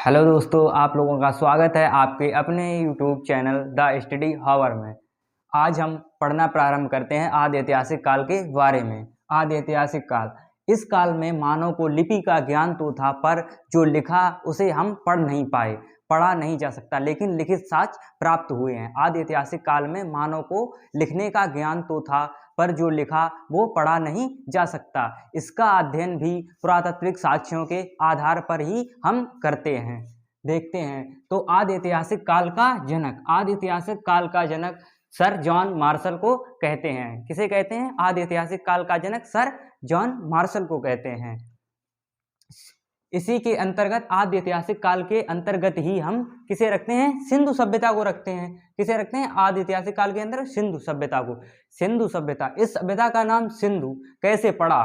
Hello दोस्तों, आप लोगों का स्वागत है आपके अपने यूट्यूब चैनल द स्टडी हावर में। आज हम पढ़ना प्रारंभ करते हैं आदि ऐतिहासिक काल के बारे में। आदि ऐतिहासिक काल, इस काल में मानव को लिपि का ज्ञान तो था, पर जो लिखा उसे हम पढ़ नहीं पाए, पढ़ा नहीं जा सकता, लेकिन लिखित साक्ष्य प्राप्त हुए हैं। आदि ऐतिहासिक काल में मानव को लिखने का ज्ञान तो था, पर जो लिखा वो पढ़ा नहीं जा सकता। इसका अध्ययन भी पुरातात्विक साक्ष्यों के आधार पर ही हम करते हैं। देखते हैं तो आदि ऐतिहासिक काल का जनक, आदि ऐतिहासिक काल का जनक सर जॉन मार्शल को कहते हैं। किसे कहते हैं? आदि ऐतिहासिक काल का जनक सर जॉन मार्शल को कहते हैं। इसी के अंतर्गत आदि ऐतिहासिक काल के अंतर्गत ही हम किसे रखते हैं? सिंधु सभ्यता को रखते हैं। किसे रखते हैं? आदि ऐतिहासिक काल के अंदर सिंधु सभ्यता को। सिंधु सभ्यता, इस सभ्यता का नाम सिंधु कैसे पड़ा?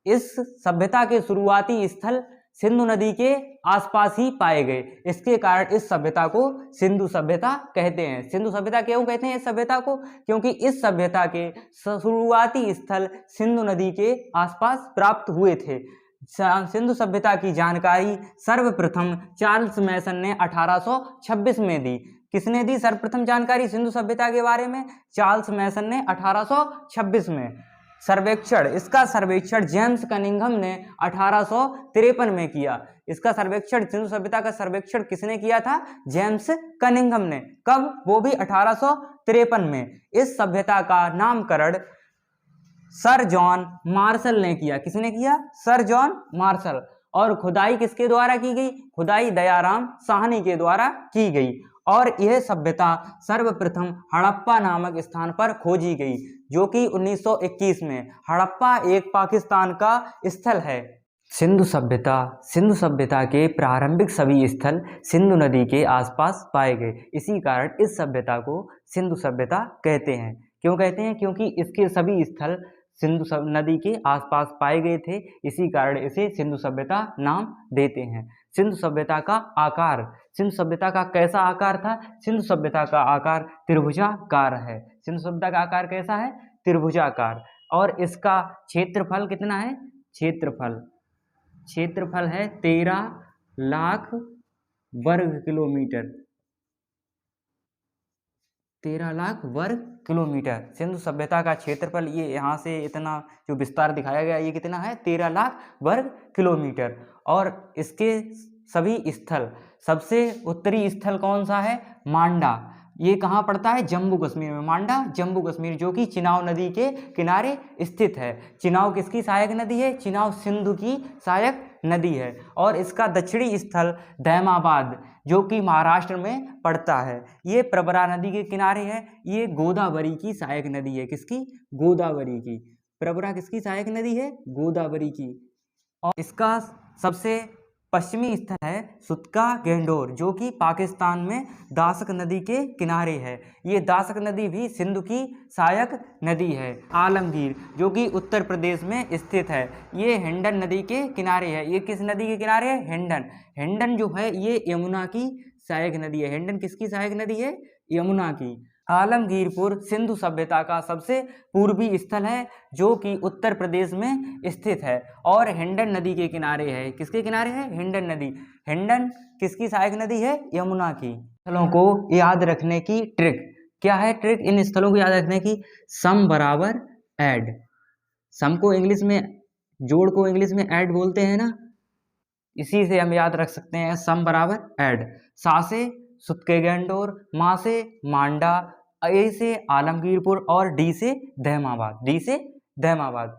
इस सभ्यता के शुरुआती स्थल सिंधु नदी के आसपास ही पाए गए। इसके कारण इस सभ्यता को सिंधु सभ्यता कहते हैं। सिंधु सभ्यता क्यों कहते हैं इस सभ्यता को? क्योंकि इस सभ्यता के शुरुआती स्थल सिंधु नदी के आसपास प्राप्त हुए थे। सिंधु सभ्यता की जानकारी सर्वप्रथम चार्ल्स मैसन ने 1826 में दी। किसने दी सर्वप्रथम जानकारी सिंधु सभ्यता के बारे में? चार्ल्स मैसन ने 1826 में। सर्वेक्षण, इसका सर्वेक्षण जेम्स कनिंघम ने 1853 में किया। इसका सर्वेक्षण, सिंधु सभ्यता का सर्वेक्षण किसने किया था? जेम्स कनिंघम ने। कब? वो भी 1853 में। इस सभ्यता का नामकरण सर जॉन मार्शल ने किया। किसने किया? Sir John Marshall. और खुदाई किसके द्वारा की गई? खुदाई दयाराम साहनी के द्वारा की गई। और यह सभ्यता सर्वप्रथम हड़प्पा नामक स्थान पर खोजी गई, जो कि 1921 में। हड़प्पा एक पाकिस्तान का स्थल है। सिंधु सभ्यता, सिंधु सभ्यता के प्रारंभिक सभी स्थल सिंधु नदी के आसपास पाए गए। इसी कारण इस सभ्यता को सिंधु सभ्यता कहते हैं। क्यों कहते हैं? क्योंकि इसके सभी स्थल सिंधु नदी के आसपास पाए गए थे, इसी कारण इसे सिंधु सभ्यता नाम देते हैं। सिंधु सभ्यता का आकार, सिंधु सभ्यता का कैसा आकार था? सिंधु सभ्यता का आकार त्रिभुजाकार है। सिंधु सभ्यता का आकार कैसा है? त्रिभुजाकार। और इसका क्षेत्रफल कितना है? क्षेत्रफल है 13 लाख वर्ग किलोमीटर। 13 लाख वर्ग किलोमीटर सिंधु सभ्यता का क्षेत्रफल। ये यहाँ से इतना जो विस्तार दिखाया गया, ये कितना है? 13 लाख वर्ग किलोमीटर। और इसके सभी स्थल, सबसे उत्तरी स्थल कौन सा है? मांडा। ये कहाँ पड़ता है? जम्मू कश्मीर में। मांडा जम्मू कश्मीर, जो कि चिनाब नदी के किनारे स्थित है। चिनाब किसकी सहायक नदी है? चिनाब सिंधु की सहायक नदी है। और इसका दक्षिणी स्थल दैमाबाद, जो कि महाराष्ट्र में पड़ता है। ये प्रवरा नदी के किनारे है। ये गोदावरी की सहायक नदी है। किसकी? गोदावरी की। प्रवरा किसकी सहायक नदी है? गोदावरी की। और इसका सबसे पश्चिमी स्थल है सुतका गेंडोर, जो कि पाकिस्तान में दासक नदी के किनारे है। ये दासक नदी भी सिंधु की सहायक नदी है। आलमगीर, जो कि उत्तर प्रदेश में स्थित है, ये हिंडन नदी के किनारे है। ये किस नदी के किनारे है? हिंडन। हिंडन जो है ये यमुना की सहायक नदी है। हिंडन किसकी सहायक नदी है? यमुना की। आलमगीरपुर सिंधु सभ्यता का सबसे पूर्वी स्थल है, जो कि उत्तर प्रदेश में स्थित है और हिंडन नदी के किनारे है। किसके किनारे है? हिंडन नदी। हिंडन किसकी सहायक नदी है? यमुना की। स्थलों को याद रखने की ट्रिक क्या है? ट्रिक इन स्थलों को याद रखने की, सम बराबर ऐड। सम को इंग्लिश में, जोड़ को इंग्लिश में ऐड बोलते हैं ना, इसी से हम याद रख सकते हैं सम बराबर ऐड। सा से सुतके गेंडोर, मा से मांडा, ए से आलमगीरपुर और डी से दहमाबाद। डी से दहमाबाद।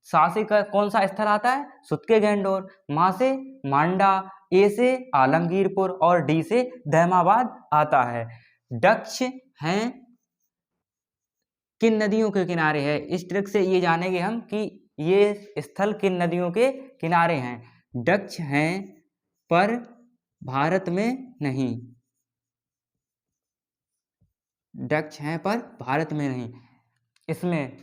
सा से कौन सा स्थल आता है? सुतके गेंडोर। मा से मांडा, ए से आलमगीरपुर और डी से दहमाबाद आता है। दक्ष हैं किन नदियों के किनारे है? इस ट्रिक से ये जानेंगे हम कि ये स्थल किन नदियों के किनारे हैं। दक्ष हैं पर भारत में नहीं। दक्ष हैं पर भारत में नहीं। इसमें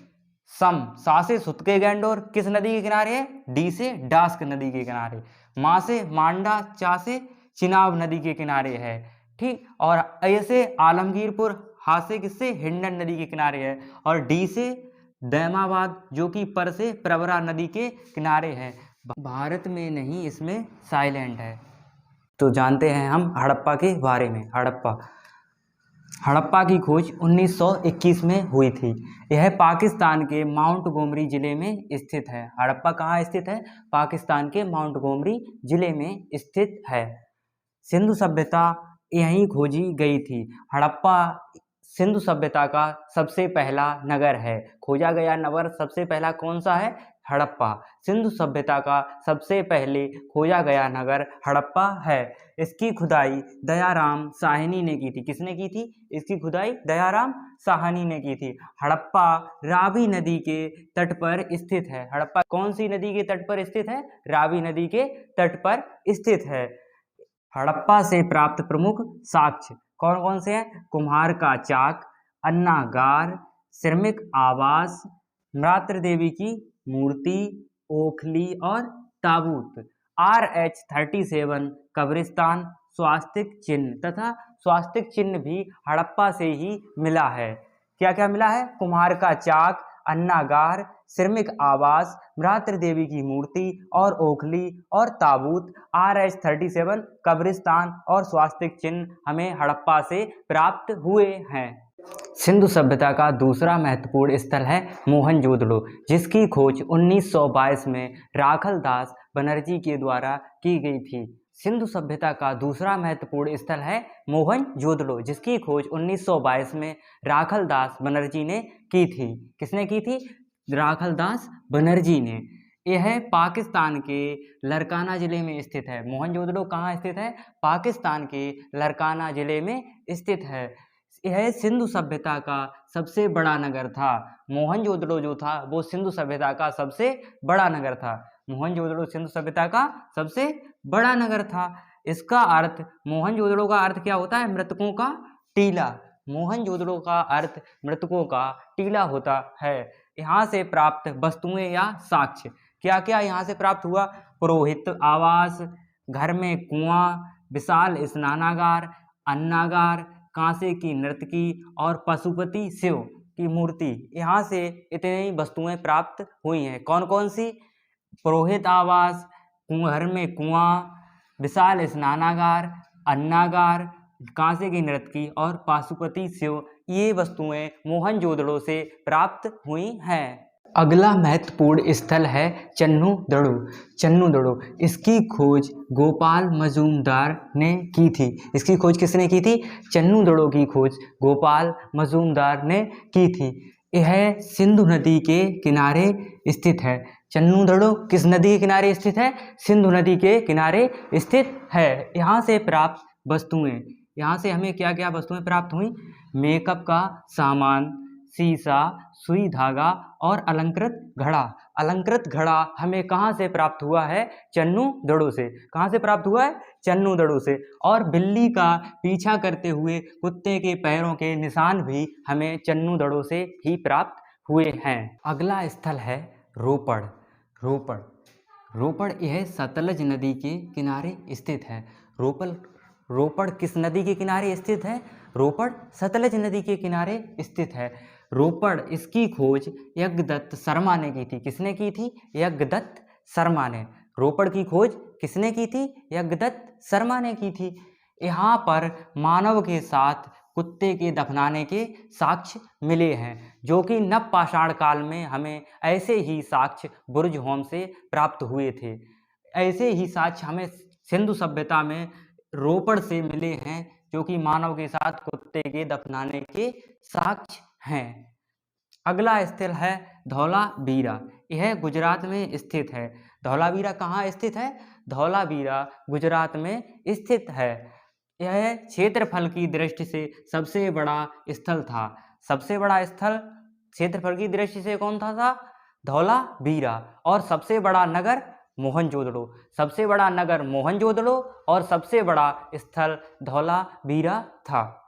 सम, सा से सुतके गेंडोर किस नदी के किनारे है? डी से डास्क नदी के किनारे। मा से मांडा, चा से चिनाब नदी के किनारे है। ठीक। और ए से आलमगीरपुर, हा से किससे? हिंडन नदी के किनारे है। और डी से दैमाबाद, जो कि पर से प्रवरा नदी के किनारे है। भारत में नहीं, इसमें साइलेंट है। तो जानते हैं हम हड़प्पा के बारे में। हड़प्पा की खोज 1921 में हुई थी। यह पाकिस्तान के माउंट गोमरी जिले में स्थित है। हड़प्पा कहाँ स्थित है? पाकिस्तान के माउंट गोमरी जिले में स्थित है। सिंधु सभ्यता यहीं खोजी गई थी। हड़प्पा सिंधु सभ्यता का सबसे पहला नगर है। खोजा गया नगर सबसे पहला कौन सा है? हड़प्पा। सिंधु सभ्यता का सबसे पहले खोजा गया नगर हड़प्पा है। इसकी खुदाई दयाराम साहनी ने की थी। किसने की थी? इसकी खुदाई दयाराम साहनी ने की थी। हड़प्पा रावी नदी के तट पर स्थित है। हड़प्पा कौन सी नदी के तट पर स्थित है? रावी नदी के तट पर स्थित है। हड़प्पा से प्राप्त प्रमुख साक्ष्य कौन कौन से हैं? कुम्हार का चाक, अन्नागार, श्रमिक आवास, मातृ देवी की मूर्ति, ओखली और ताबूत, RH-37 कब्रिस्तान, स्वास्तिक चिन्ह तथा स्वास्तिक चिन्ह भी हड़प्पा से ही मिला है। क्या क्या मिला है? कुम्हार का चाक, अन्नागार, श्रमिक आवास, मातृ देवी की मूर्ति और ओखली और ताबूत, RH-37 कब्रिस्तान और स्वास्तिक चिन्ह हमें हड़प्पा से प्राप्त हुए हैं। सिंधु सभ्यता का दूसरा महत्वपूर्ण स्थल है मोहनजोदड़ो, जिसकी खोज 1922 में राखलदास बनर्जी के द्वारा की गई थी। सिंधु सभ्यता का दूसरा महत्वपूर्ण स्थल है मोहनजोदड़ो, जिसकी खोज 1922 में राखलदास बनर्जी ने की थी। किसने की थी? राखलदास बनर्जी ने। यह पाकिस्तान के लरकाना जिले में स्थित है। मोहनजोदड़ो कहाँ स्थित है? पाकिस्तान के लरकाना जिले में स्थित है। यह सिंधु सभ्यता का सबसे बड़ा नगर था। मोहनजोदड़ो जो था वो सिंधु सभ्यता का सबसे बड़ा नगर था। मोहनजोदड़ो सिंधु सभ्यता का सबसे बड़ा नगर था। इसका अर्थ, मोहनजोदड़ो का अर्थ क्या होता है? मृतकों का टीला। मोहनजोदड़ो का अर्थ मृतकों का टीला होता है। यहाँ से प्राप्त वस्तुएं या साक्ष्य क्या क्या यहाँ से प्राप्त हुआ? पुरोहित आवास, घर में कुआं, विशाल स्नानागार, अन्नागार, कांसे की नर्तकी और पशुपति शिव की मूर्ति। यहाँ से इतनी वस्तुएं प्राप्त हुई हैं। कौन कौन सी? पुरोहित आवास, घर में कुआं, विशाल स्नानागार, अन्नागार, कांसे की नर्तकी और पशुपति शिव, ये वस्तुएं मोहनजोदड़ो से प्राप्त हुई हैं। अगला महत्वपूर्ण स्थल है चन्नूदड़ो। चन्नूदड़ो, इसकी खोज गोपाल मजूमदार ने की थी। इसकी खोज किसने की थी? चन्नूदड़ो की खोज गोपाल मजूमदार ने की थी। यह सिंधु नदी के किनारे स्थित है। चन्नूदड़ो किस नदी के किनारे स्थित है? सिंधु नदी के किनारे स्थित है। यहाँ से प्राप्त वस्तुएं, यहाँ से हमें क्या क्या वस्तुएं प्राप्त हुई? मेकअप का सामान, शीशा, सुई धागा और अलंकृत घड़ा। अलंकृत घड़ा हमें कहाँ से प्राप्त हुआ है? चन्नूदड़ो से। कहाँ से प्राप्त हुआ है? चन्नूदड़ो से। और बिल्ली का पीछा करते हुए कुत्ते के पैरों के निशान भी हमें चन्नूदड़ो से ही प्राप्त हुए हैं। अगला स्थल है रोपड़। रोपड़ यह सतलज नदी के किनारे स्थित है। रोपड़ किस नदी के किनारे स्थित है? रोपड़ सतलज नदी के किनारे स्थित है। रोपड़, इसकी खोज यज्ञदत्त शर्मा ने की थी। किसने की थी? यज्ञदत्त शर्मा ने। रोपड़ की खोज किसने की थी? यज्ञदत्त शर्मा ने की थी। यहाँ पर मानव के साथ कुत्ते के दफनाने के साक्ष्य मिले हैं, जो कि नवपाषाण काल में हमें ऐसे ही साक्ष्य बुर्जहोम से प्राप्त हुए थे। ऐसे ही साक्ष्य हमें सिंधु सभ्यता में रोपड़ से मिले हैं, जो कि मानव के साथ कुत्ते के दफनाने के साक्ष्य हैं। अगला स्थल है धौलावीरा। यह गुजरात में स्थित है। धौलावीरा कहाँ स्थित है? धौलावीरा गुजरात में स्थित है। यह क्षेत्रफल की दृष्टि से सबसे बड़ा स्थल था। सबसे बड़ा स्थल क्षेत्रफल की दृष्टि से कौन था? धौलावीरा। और सबसे बड़ा नगर मोहनजोदड़ो। सबसे बड़ा नगर मोहनजोदड़ो और सबसे बड़ा स्थल धौलावीरा था।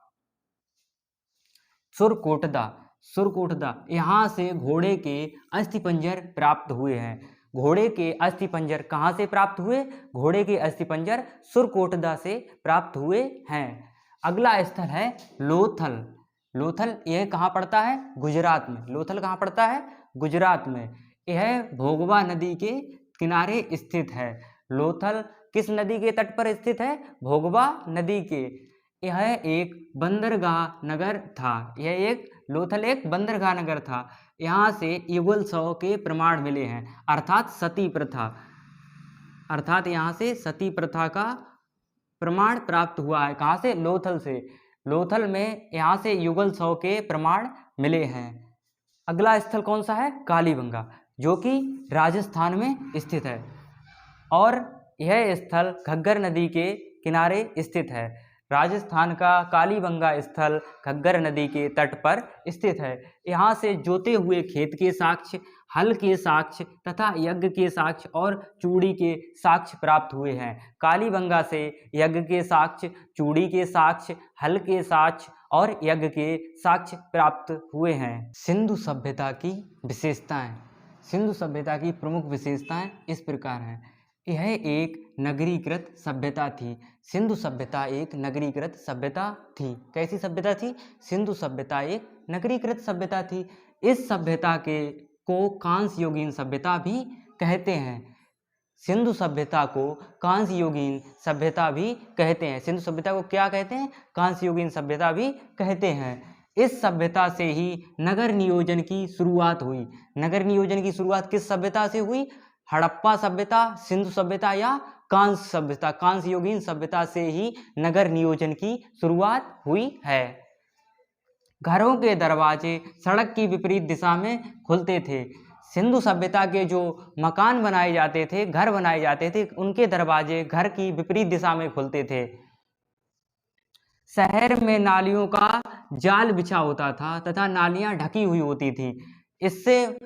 सुरकोटदा, यहाँ से घोड़े के अस्थिपंजर प्राप्त हुए हैं। घोड़े के अस्थिपंजर कहाँ से प्राप्त हुए? घोड़े के अस्थिपंजर सुरकोटदा से प्राप्त हुए हैं। अगला स्थल है लोथल, यह कहाँ पड़ता है? गुजरात में। लोथल कहाँ पड़ता है? गुजरात में। यह भोगवा नदी के किनारे स्थित है। लोथल किस नदी के तट पर स्थित है? भोगवा नदी के। यह एक बंदरगाह नगर था। यह एक लोथल एक बंदरगाह नगर था। यहाँ से युगल शव के प्रमाण मिले हैं, अर्थात सती प्रथा, अर्थात यहाँ से सती प्रथा का प्रमाण प्राप्त हुआ है। कहाँ से? लोथल से। लोथल में यहाँ से युगल शव के प्रमाण मिले हैं। अगला स्थल कौन सा है? कालीबंगा, जो कि राजस्थान में स्थित है और यह स्थल घग्गर नदी के किनारे स्थित है। राजस्थान का कालीबंगा स्थल घग्गर नदी के तट पर स्थित है। यहाँ से जोते हुए खेत के साक्ष्य, हल के साक्ष्य तथा यज्ञ के साक्ष्य और चूड़ी के साक्ष्य प्राप्त हुए हैं। कालीबंगा से यज्ञ के साक्ष्य, चूड़ी के साक्ष्य, हल के साक्ष्य और यज्ञ के साक्ष्य प्राप्त हुए हैं। सिंधु सभ्यता की विशेषताएं। सिंधु सभ्यता की प्रमुख विशेषताएं इस प्रकार हैं। यह एक नगरीकृत सभ्यता थी। सिंधु सभ्यता एक नगरीकृत सभ्यता थी। कैसी सभ्यता थी? सिंधु सभ्यता एक नगरीकृत सभ्यता थी। इस सभ्यता को कांस्य युगीन सभ्यता भी कहते हैं। सिंधु सभ्यता को कांस्य युगीन सभ्यता भी कहते हैं। सिंधु सभ्यता को क्या कहते हैं? कांस्य युगीन सभ्यता भी कहते हैं। इस सभ्यता से ही नगर नियोजन की शुरुआत हुई। नगर नियोजन की शुरुआत किस सभ्यता से हुई? हड़प्पा सभ्यता, सिंधु सभ्यता या कांस्य सभ्यता, कांस्य युगीन सभ्यता से ही नगर नियोजन की शुरुआत हुई है। घरों के दरवाजे सड़क की विपरीत दिशा में खुलते थे। सिंधु सभ्यता के जो मकान बनाए जाते थे, घर बनाए जाते थे, उनके दरवाजे घर की विपरीत दिशा में खुलते थे। शहर में नालियों का जाल बिछा होता था तथा नालियां ढकी हुई होती थी। इससे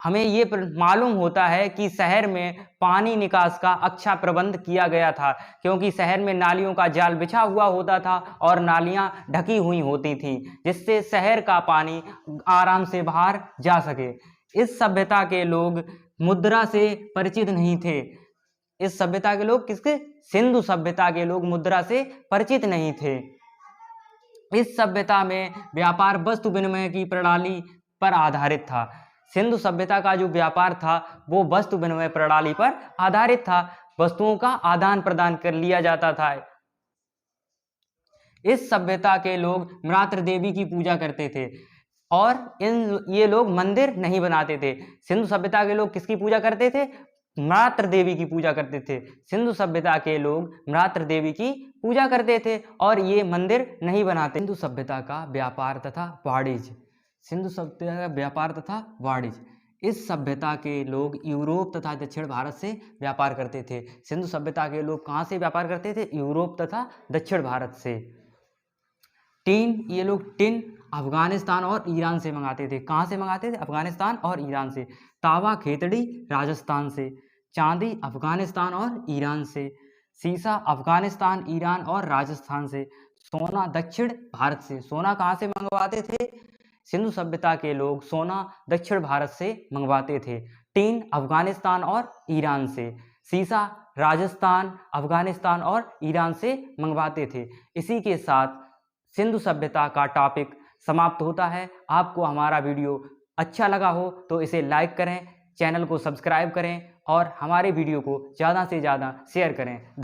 हमें ये मालूम होता है कि शहर में पानी निकास का अच्छा प्रबंध किया गया था, क्योंकि शहर में नालियों का जाल बिछा हुआ होता था और नालियां ढकी हुई होती थी, जिससे शहर का पानी आराम से बाहर जा सके। इस सभ्यता के लोग मुद्रा से परिचित नहीं थे। इस सभ्यता के लोग किसके? सिंधु सभ्यता के लोग मुद्रा से परिचित नहीं थे। इस सभ्यता में व्यापार वस्तु विनिमय की प्रणाली पर आधारित था। सिंधु सभ्यता का जो व्यापार था वो वस्तु विनिमय प्रणाली पर आधारित था। वस्तुओं का आदान प्रदान कर लिया जाता था। इस सभ्यता के लोग मातृ देवी की पूजा करते थे और ये लोग मंदिर नहीं बनाते थे। सिंधु सभ्यता के लोग किसकी पूजा करते थे? मातृ देवी की पूजा करते थे। सिंधु सभ्यता के लोग मातृ देवी की पूजा करते थे और ये मंदिर नहीं बनाते। सिंधु सभ्यता का व्यापार तथा वाणिज्य। सिंधु सभ्यता का व्यापार तथा वाणिज्य। इस सभ्यता के लोग यूरोप तथा दक्षिण भारत से व्यापार करते थे। सिंधु सभ्यता के लोग कहाँ से व्यापार करते थे? यूरोप तथा दक्षिण भारत से। टीन, ये लोग टिन अफगानिस्तान और ईरान से मंगाते थे। कहाँ से मंगाते थे? अफगानिस्तान और ईरान से। तांबा खेतड़ी राजस्थान से। चांदी अफगानिस्तान और ईरान से। सीसा अफगानिस्तान, ईरान और राजस्थान से। सोना दक्षिण भारत से। सोना कहाँ से मंगवाते थे? सिंधु सभ्यता के लोग सोना दक्षिण भारत से मंगवाते थे। टीन अफगानिस्तान और ईरान से। सीसा राजस्थान, अफगानिस्तान और ईरान से मंगवाते थे। इसी के साथ सिंधु सभ्यता का टॉपिक समाप्त होता है। आपको हमारा वीडियो अच्छा लगा हो तो इसे लाइक करें, चैनल को सब्सक्राइब करें और हमारे वीडियो को ज़्यादा से ज़्यादा शेयर करें।